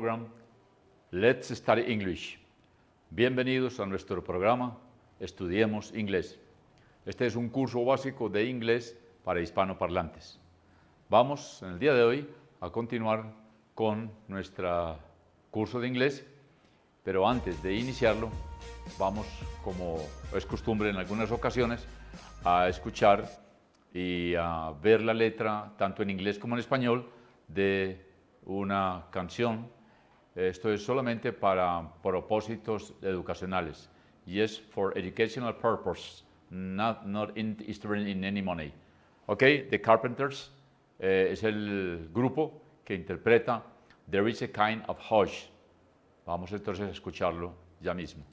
program Let's Study English. Bienvenidos a nuestro programa Estudiemos Inglés. Este es un curso básico de inglés para hispanoparlantes. Vamos en el día de hoy a continuar con nuestro curso de inglés, pero antes de iniciarlo vamos, como es costumbre en algunas ocasiones, a escuchar y a ver la letra tanto en inglés como en español de una canción. Esto es solamente para propósitos educacionales. Yes, for educational purpose, not interested in any money. Okay, The Carpenters es el grupo que interpreta There is a Kind of Hush. Vamos entonces a escucharlo ya mismo.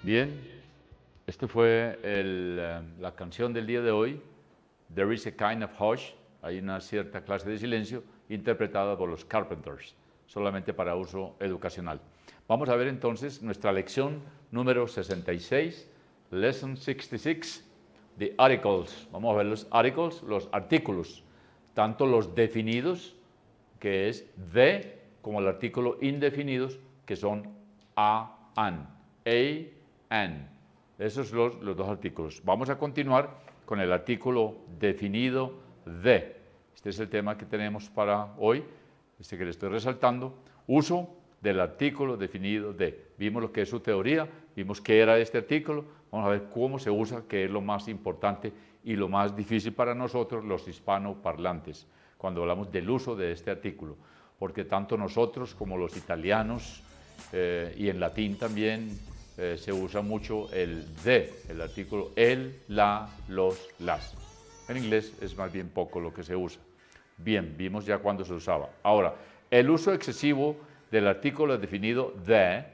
Bien, este fue la canción del día de hoy, There is a Kind of Hush, hay una cierta clase de silencio, interpretada por los Carpenters, solamente para uso educacional. Vamos a ver entonces nuestra lección número 66, Lesson 66, The Articles. Vamos a ver los articles, los artículos, tanto los definidos, que es the, como el artículo indefinidos, que son a, an. And. Esos son los dos artículos. Vamos a continuar con el artículo definido de. Este es el tema que tenemos para hoy, este que le estoy resaltando. Uso del artículo definido de. Vimos lo que es su teoría, vimos qué era este artículo. Vamos a ver cómo se usa, que es lo más importante y lo más difícil para nosotros, los hispanoparlantes, cuando hablamos del uso de este artículo. porque tanto nosotros como los italianos y en latín también se usa mucho el de, el artículo el, la, los, las. En inglés es más bien poco lo que se usa. Bien, vimos ya cuándo se usaba. Ahora, el uso excesivo del artículo definido de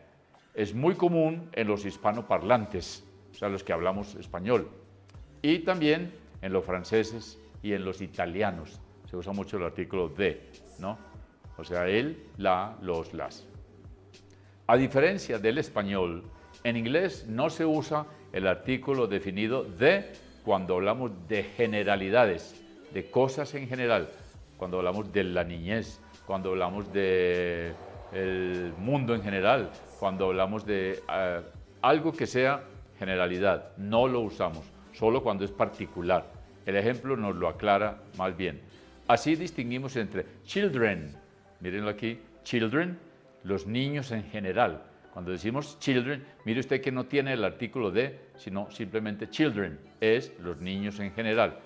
es muy común en los hispanoparlantes, o sea, los que hablamos español, y también en los franceses y en los italianos. Se usa mucho el artículo de, ¿no? O sea, el, la, los, las. A diferencia del español, en inglés no se usa el artículo definido de cuando hablamos de generalidades, de cosas en general, cuando hablamos de la niñez, cuando hablamos del mundo en general, cuando hablamos de algo que sea generalidad. No lo usamos, solo cuando es particular. El ejemplo nos lo aclara más bien. Así distinguimos entre children, mírenlo aquí, children, los niños en general. Cuando decimos children, mire usted que no tiene el artículo de, sino simplemente children, es los niños en general.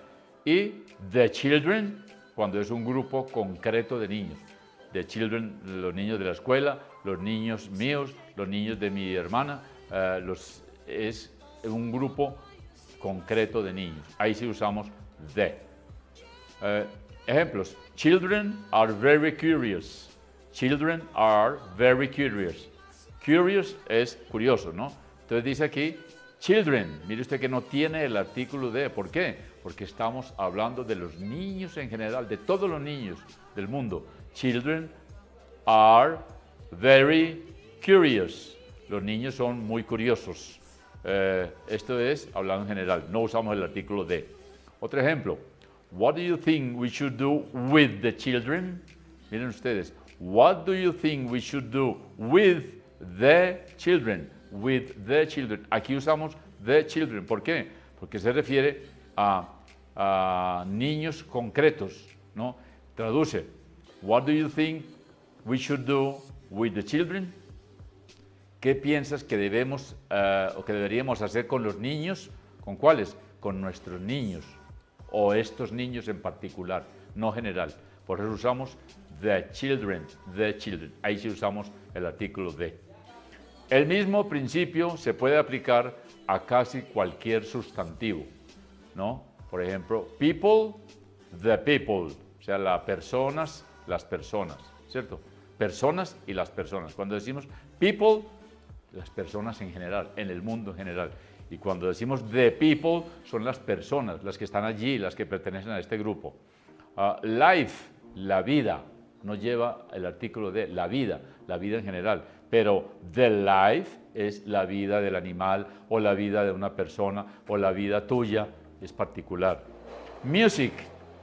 Y the children, cuando es un grupo concreto de niños. The children, los niños de la escuela, los niños míos, los niños de mi hermana, es un grupo concreto de niños. Ahí sí usamos the. Ejemplos. Children are very curious. Children are very curious. Curious es curioso, ¿no? Entonces dice aquí, children. Mire usted que no tiene el artículo de. ¿Por qué? Porque estamos hablando de los niños en general, de todos los niños del mundo. Children are very curious. Los niños son muy curiosos. Esto es hablando en general, no usamos el artículo de. Otro ejemplo. What do you think we should do with the children? Miren ustedes. What do you think we should do with the children? With the children. Aquí usamos the children. ¿Por qué? Porque se refiere a niños concretos, ¿no? Traduce. What do you think we should do with the children? ¿Qué piensas que debemos o que deberíamos hacer con los niños? ¿Con cuáles? Con nuestros niños o estos niños en particular, no general. Por eso usamos the children, the children. Ahí sí usamos el artículo de. El mismo principio se puede aplicar a casi cualquier sustantivo, ¿no? Por ejemplo, people, the people, o sea, las personas, ¿cierto? Personas y las personas. Cuando decimos people, las personas en general, en el mundo en general. Y cuando decimos the people, son las personas, las que están allí, las que pertenecen a este grupo. Life, la vida, no lleva el artículo de la vida en general. Pero the life es la vida del animal o la vida de una persona o la vida tuya, es particular. Music,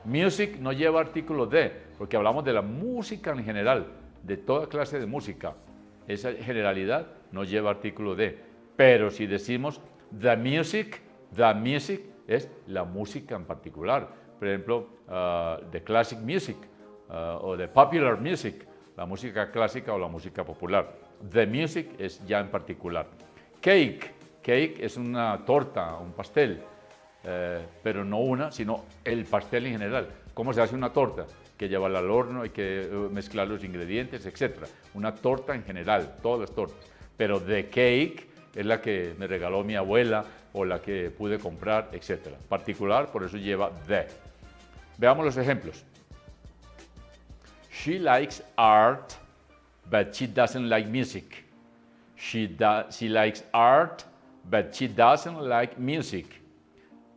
music no lleva artículo de, porque hablamos de la música en general, de toda clase de música. Esa generalidad no lleva artículo de. Pero si decimos the music es la música en particular. Por ejemplo, the classic music o the popular music, la música clásica o la música popular. The music es ya en particular. Cake, cake es una torta, un pastel, pero no una, sino el pastel en general. ¿Cómo se hace una torta? Que llevarla al horno, hay que mezclar los ingredientes, etc. Una torta en general, todas las tortas. Pero the cake es la que me regaló mi abuela o la que pude comprar, etc. Particular, por eso lleva the. Veamos los ejemplos. She likes art, but she doesn't like music. She likes art, but she doesn't like music.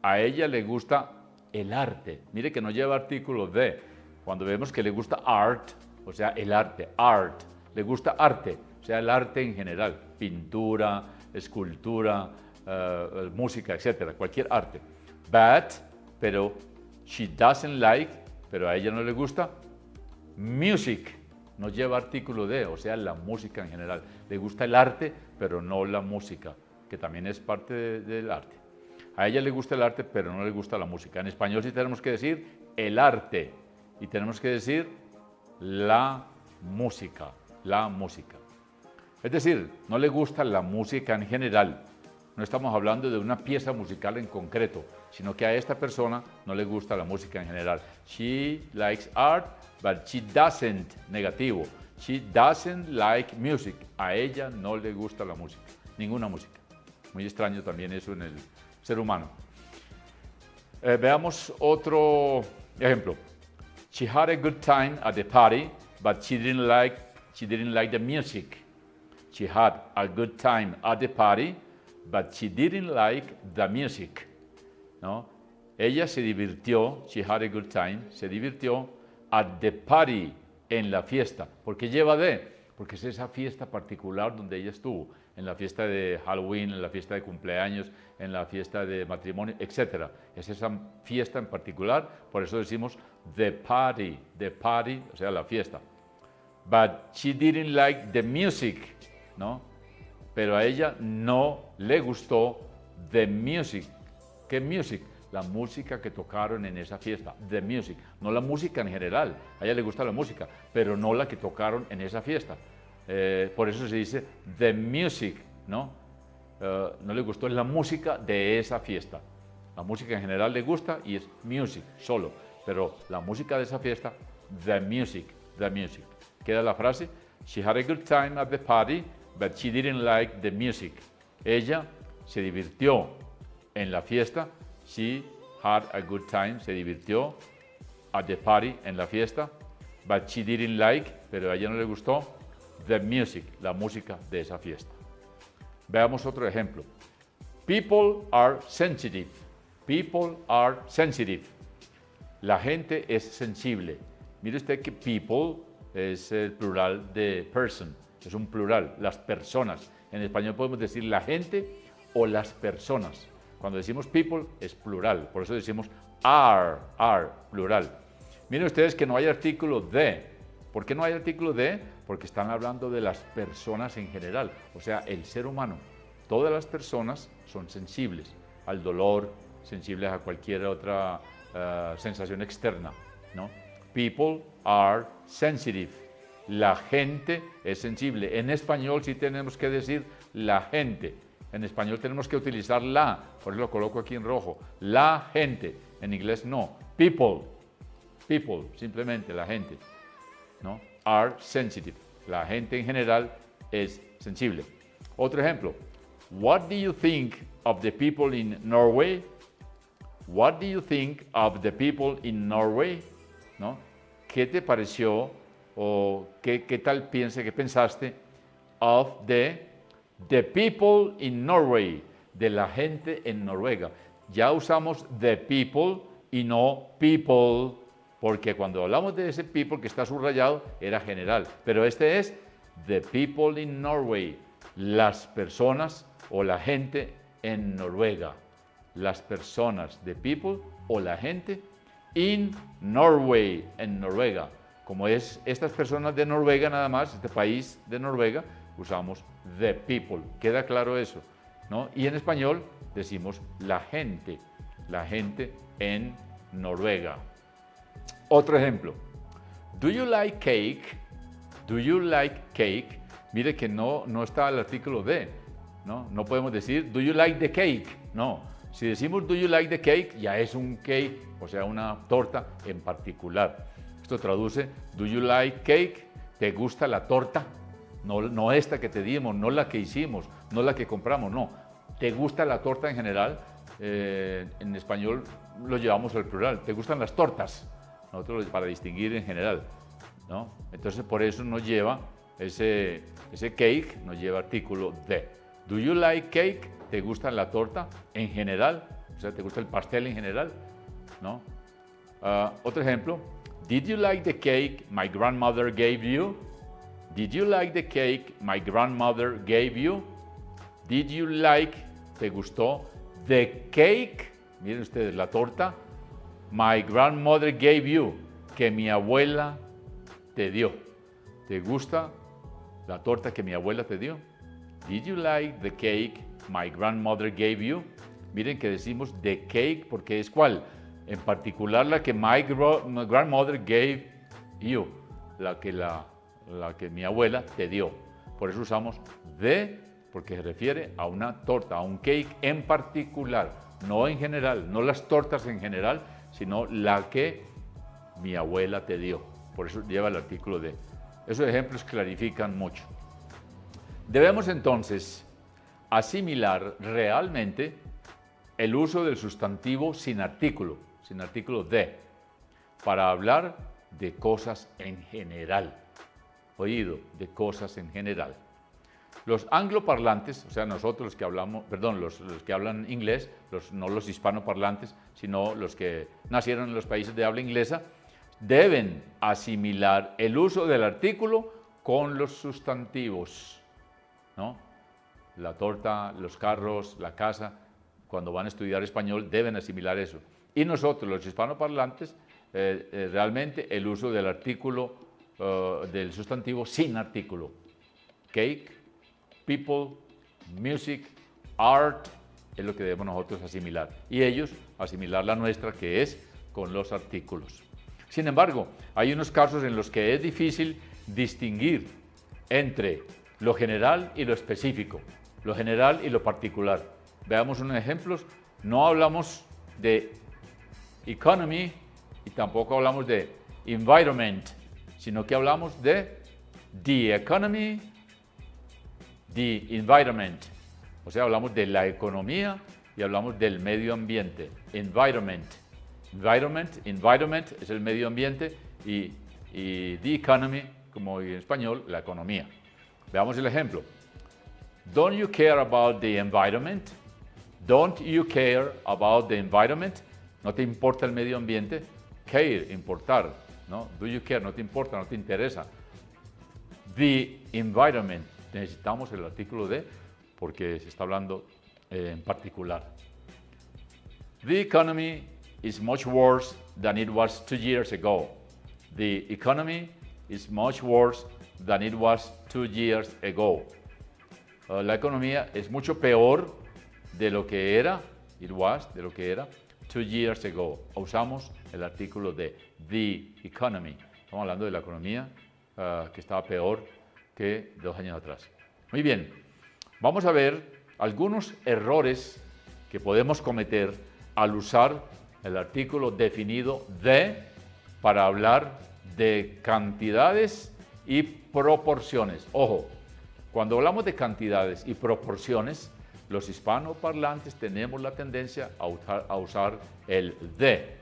A ella le gusta el arte. Mire que no lleva artículo de. Cuando vemos que le gusta art, o sea, el arte, art. Le gusta arte, o sea, el arte en general. Pintura, escultura, música, etc. Cualquier arte. But, pero she doesn't like, pero a ella no le gusta music. No lleva artículo de, o sea, la música en general. Le gusta el arte, pero no la música, que también es parte del arte. A ella le gusta el arte, pero no le gusta la música. En español sí tenemos que decir el arte y tenemos que decir la música, la música. Es decir, no le gusta la música en general. No estamos hablando de una pieza musical en concreto, sino que a esta persona no le gusta la música en general. She likes art, but she doesn't, negativo. She doesn't like music. A ella no le gusta la música, ninguna música. Muy extraño también eso en el ser humano. Veamos otro ejemplo. She had a good time at the party, but she didn't like the music. She had a good time at the party, but she didn't like the music. ¿No? Ella se divirtió, she had a good time, se divirtió at the party, en la fiesta. ¿Por qué lleva de? Porque es esa fiesta particular donde ella estuvo, en la fiesta de Halloween, en la fiesta de cumpleaños, en la fiesta de matrimonio, etc. Es esa fiesta en particular, por eso decimos the party, o sea, la fiesta. But she didn't like the music, ¿no? Pero a ella no le gustó the music. ¿Qué music? La música que tocaron en esa fiesta, the music, no la música en general. A ella le gusta la música, pero no la que tocaron en esa fiesta. Por eso se dice the music, ¿no? No le gustó la música de esa fiesta. La música en general le gusta y es music, solo. Pero la música de esa fiesta, the music, the music. Queda la frase, she had a good time at the party, but she didn't like the music. Ella se divirtió en la fiesta, she had a good time, se divirtió at the party, en la fiesta, but she didn't like, pero a ella no le gustó, the music, la música de esa fiesta. Veamos otro ejemplo. People are sensitive. People are sensitive. La gente es sensible. Mire usted que people es el plural de person, es un plural, las personas. En español podemos decir la gente o las personas. Cuando decimos people es plural, por eso decimos are, plural. Miren ustedes que no hay artículo de. ¿Por qué no hay artículo de? Porque están hablando de las personas en general, o sea, el ser humano. Todas las personas son sensibles al dolor, sensibles a cualquier otra sensación externa, ¿no? People are sensitive. La gente es sensible. En español sí tenemos que decir la gente. En español tenemos que utilizar la, por eso lo coloco aquí en rojo. La gente. En inglés no. People, simplemente la gente, ¿no? Are sensitive. La gente en general es sensible. Otro ejemplo. What do you think of the people in Norway? What do you think of the people in Norway? ¿No? ¿Qué te pareció o qué tal qué pensaste of the people in Norway, de la gente en Noruega? Ya usamos the people y no people, porque cuando hablamos de ese people que está subrayado era general, pero este es the people in Norway, las personas o la gente en Noruega. Las personas, the people o la gente in Norway, en Noruega. Como es estas personas de Noruega nada más, este país de Noruega, usamos the people. ¿Queda claro eso? ¿No? Y en español decimos la gente en Noruega. Otro ejemplo. Do you like cake? Do you like cake? Mire que no está el artículo de, ¿no? No podemos decir do you like the cake? No. Si decimos do you like the cake, ya es un cake, o sea, una torta en particular. Esto traduce, do you like cake? ¿Te gusta la torta? No esta que te dimos, no la que hicimos, no la que compramos, no. ¿Te gusta la torta en general? En español lo llevamos al plural. ¿Te gustan las tortas? Nosotros para distinguir en general, ¿no? Entonces por eso nos lleva ese cake, nos lleva artículo de. Do you like cake? ¿Te gusta la torta en general? O sea, ¿te gusta el pastel en general? ¿No? Otro ejemplo. Did you like the cake my grandmother gave you? Did you like the cake my grandmother gave you? Did you like, ¿te gustó? The cake, miren ustedes, la torta, my grandmother gave you, que mi abuela te dio. ¿Te gusta la torta que mi abuela te dio? Did you like the cake my grandmother gave you? Miren que decimos the cake porque es ¿cuál? En particular la que my grandmother gave you, la que mi abuela te dio. Por eso usamos the porque se refiere a una torta, a un cake en particular, no en general, no las tortas en general, sino la que mi abuela te dio. Por eso lleva el artículo de. Esos ejemplos clarifican mucho. Debemos entonces asimilar realmente el uso del sustantivo sin artículo de, para hablar de cosas en general. Oído, de cosas en general. Los angloparlantes, o sea, nosotros los que hablamos, perdón, los que hablan inglés, no los hispanoparlantes, sino los que nacieron en los países de habla inglesa, deben asimilar el uso del artículo con los sustantivos, ¿no? La torta, los carros, la casa, cuando van a estudiar español deben asimilar eso. Y nosotros, los hispanoparlantes, realmente el uso del artículo, del sustantivo sin artículo. Cake, people, music, art, es lo que debemos nosotros asimilar. Y ellos asimilar la nuestra, que es con los artículos. Sin embargo, hay unos casos en los que es difícil distinguir entre lo general y lo específico, lo general y lo particular. Veamos unos ejemplos. No hablamos de economy y tampoco hablamos de environment, sino que hablamos de the economy, the environment. O sea, hablamos de la economía y hablamos del medio ambiente. Environment es el medio ambiente y the economy, como en español, la economía. Veamos el ejemplo. Don't you care about the environment? Don't you care about the environment? ¿No te importa el medio ambiente? Care, importar, ¿no? Do you care? No te importa, no te interesa. The environment, necesitamos el artículo de, porque se está hablando en particular. The economy is much worse than it was 2 years ago. The economy is much worse than it was 2 years ago. La economía es mucho peor de lo que era, de lo que era 2 years ago. Usamos el artículo de the economy. Estamos hablando de la economía que estaba peor que 2 años atrás. Muy bien, vamos a ver algunos errores que podemos cometer al usar el artículo definido de para hablar de cantidades y proporciones. Ojo, cuando hablamos de cantidades y proporciones, los hispanoparlantes tenemos la tendencia a usar el de.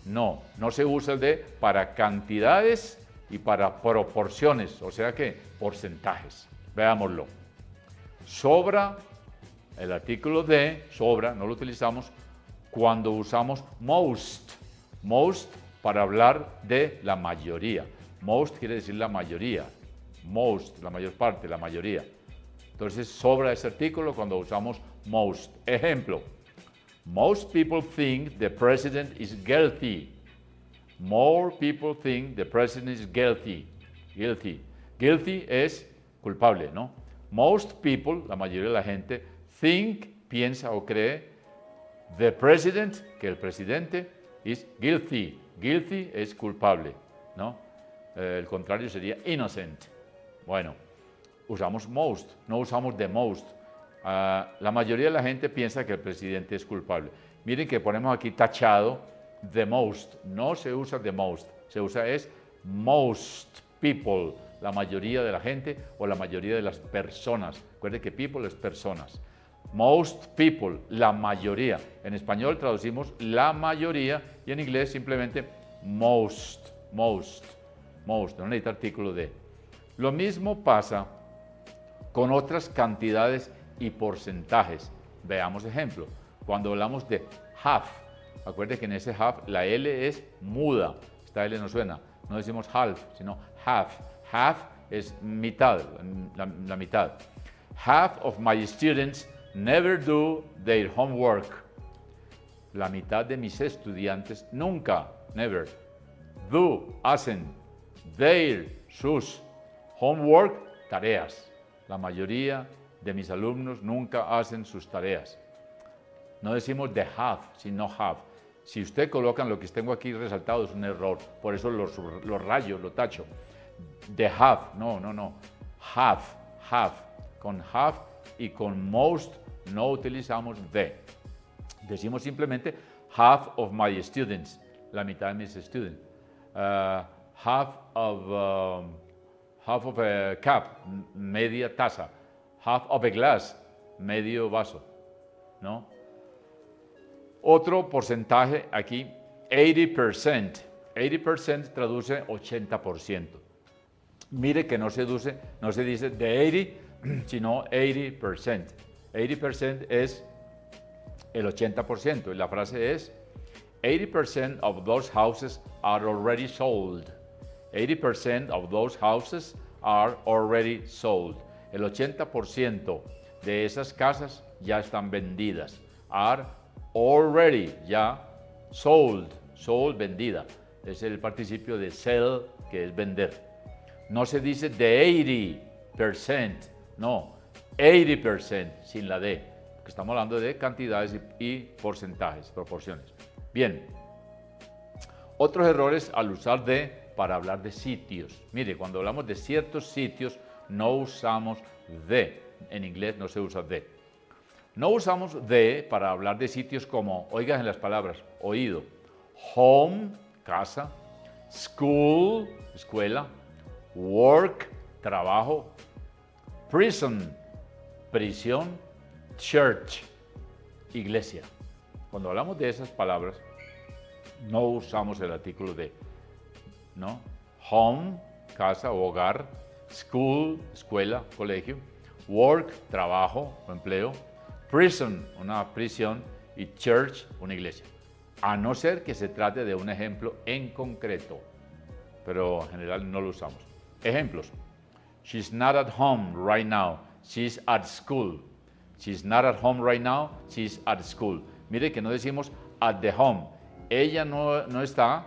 No se usa el de para cantidades y para proporciones, o sea que porcentajes. Veámoslo. Sobra, el artículo de, sobra, no lo utilizamos cuando usamos most. Most para hablar de la mayoría. Most quiere decir la mayoría. Most, la mayor parte, la mayoría. Entonces sobra ese artículo cuando usamos most. Ejemplo. Most people think the president is guilty. More people think the president is guilty. Guilty. Guilty es culpable, ¿no? Most people, la mayoría de la gente, think, piensa o cree, the president, que el presidente, is guilty. Guilty es culpable, ¿no? El contrario sería innocent. Bueno, usamos most, no usamos the most. La mayoría de la gente piensa que el presidente es culpable. Miren que ponemos aquí tachado the most. No se usa the most, se usa es most people, la mayoría de la gente o la mayoría de las personas. Recuerden que people es personas. Most people, la mayoría. En español traducimos la mayoría y en inglés simplemente most. No necesita artículo de. Lo mismo pasa con otras cantidades y porcentajes. Veamos ejemplo. Cuando hablamos de half, acuérdense que en ese half la L es muda. Esta L no suena. No decimos half, sino half. Half es mitad, la mitad. Half of my students never do their homework. La mitad de mis estudiantes nunca, never, hacen their, sus, homework, tareas. La mayoría de mis alumnos nunca hacen sus tareas. No decimos the have, sino have. Si usted colocan lo que tengo aquí resaltado es un error, por eso los rayo, lo tacho. The have, no. Have. Con have y con most no utilizamos the. Decimos simplemente half of my students, la mitad de mis estudiantes. Half of a cup, media taza. Half of a glass, medio vaso, ¿no? Otro porcentaje aquí, 80%. 80% traduce 80%. Mire que no se dice the 80, sino 80%. 80% es el 80%. Y la frase es, 80% of those houses are already sold. 80% of those houses are already sold. El 80% de esas casas ya están vendidas. Are already, ya, sold, vendida. Es el participio de sell, que es vender. No se dice the 80%, no, 80%, sin la D, porque estamos hablando de cantidades y porcentajes, proporciones. Bien, otros errores al usar de para hablar de sitios. Mire, cuando hablamos de ciertos sitios, no usamos de. En inglés no se usa de. No usamos de para hablar de sitios como, oigan en las palabras, oído, home, casa, school, escuela, work, trabajo, prison, prisión, church, iglesia. Cuando hablamos de esas palabras, no usamos el artículo de, ¿no? Home, casa o hogar, school, escuela, colegio, work, trabajo o empleo, prison, una prisión, y church, una iglesia. A no ser que se trate de un ejemplo en concreto, pero en general no lo usamos. Ejemplos. She's not at home right now, she's at school. She's not at home right now, she's at school. Mire que no decimos at the home. Ella no está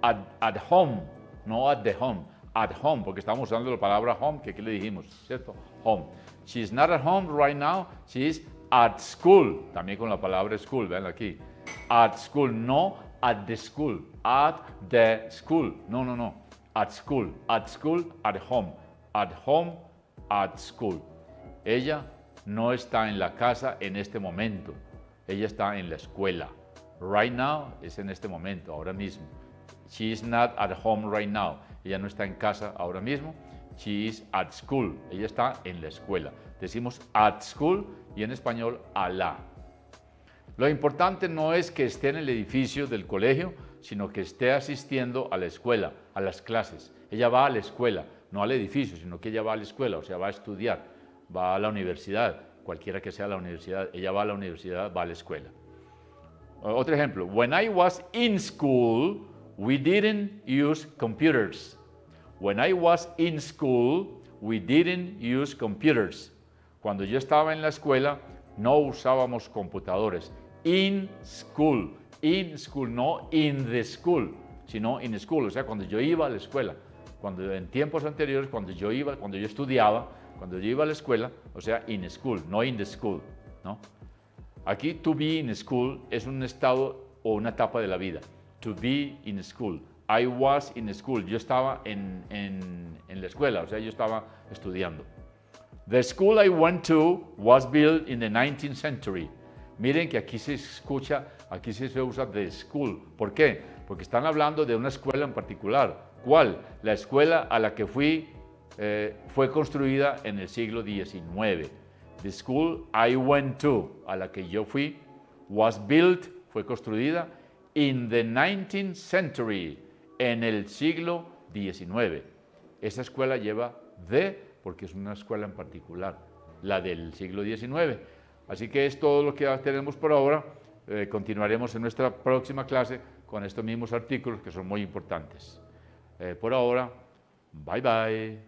at home, no at the home, at home, porque estamos usando la palabra home, que aquí le dijimos, ¿cierto? Home. She's not at home right now, she's at school, también con la palabra school, vean aquí. At school, no at the school, at the school, no, at school, at home, at school. Ella no está en la casa en este momento, ella está en la escuela. Right now es en este momento, ahora mismo. She is not at home right now, ella no está en casa ahora mismo. She is at school, ella está en la escuela. Decimos at school y en español a la. Lo importante no es que esté en el edificio del colegio, sino que esté asistiendo a la escuela, a las clases. Ella va a la escuela, no al edificio, sino que ella va a la escuela, o sea, va a estudiar, va a la universidad, cualquiera que sea la universidad, ella va a la universidad, va a la escuela. Otro ejemplo, when I was in school, we didn't use computers. When I was in school, we didn't use computers. Cuando yo estaba en la escuela, no usábamos computadores. In school, no in the school, sino in school, o sea, cuando yo iba a la escuela. Cuando en tiempos anteriores, cuando yo estudiaba, cuando yo iba a la escuela, o sea, in school, no in the school, ¿no? Aquí, to be in school es un estado o una etapa de la vida. To be in school. I was in school. Yo estaba en la escuela, o sea, yo estaba estudiando. The school I went to was built in the 19th century. Miren que aquí se escucha, aquí se usa the school. ¿Por qué? Porque están hablando de una escuela en particular. ¿Cuál? La escuela a la que fui fue construida en el siglo XIX. The school I went to, a la que yo fui, was built, fue construida, in the 19th century, en el siglo XIX. Esa escuela lleva the, porque es una escuela en particular, la del siglo XIX. Así que es todo lo que tenemos por ahora. Continuaremos en nuestra próxima clase con estos mismos artículos que son muy importantes. Por ahora, bye bye.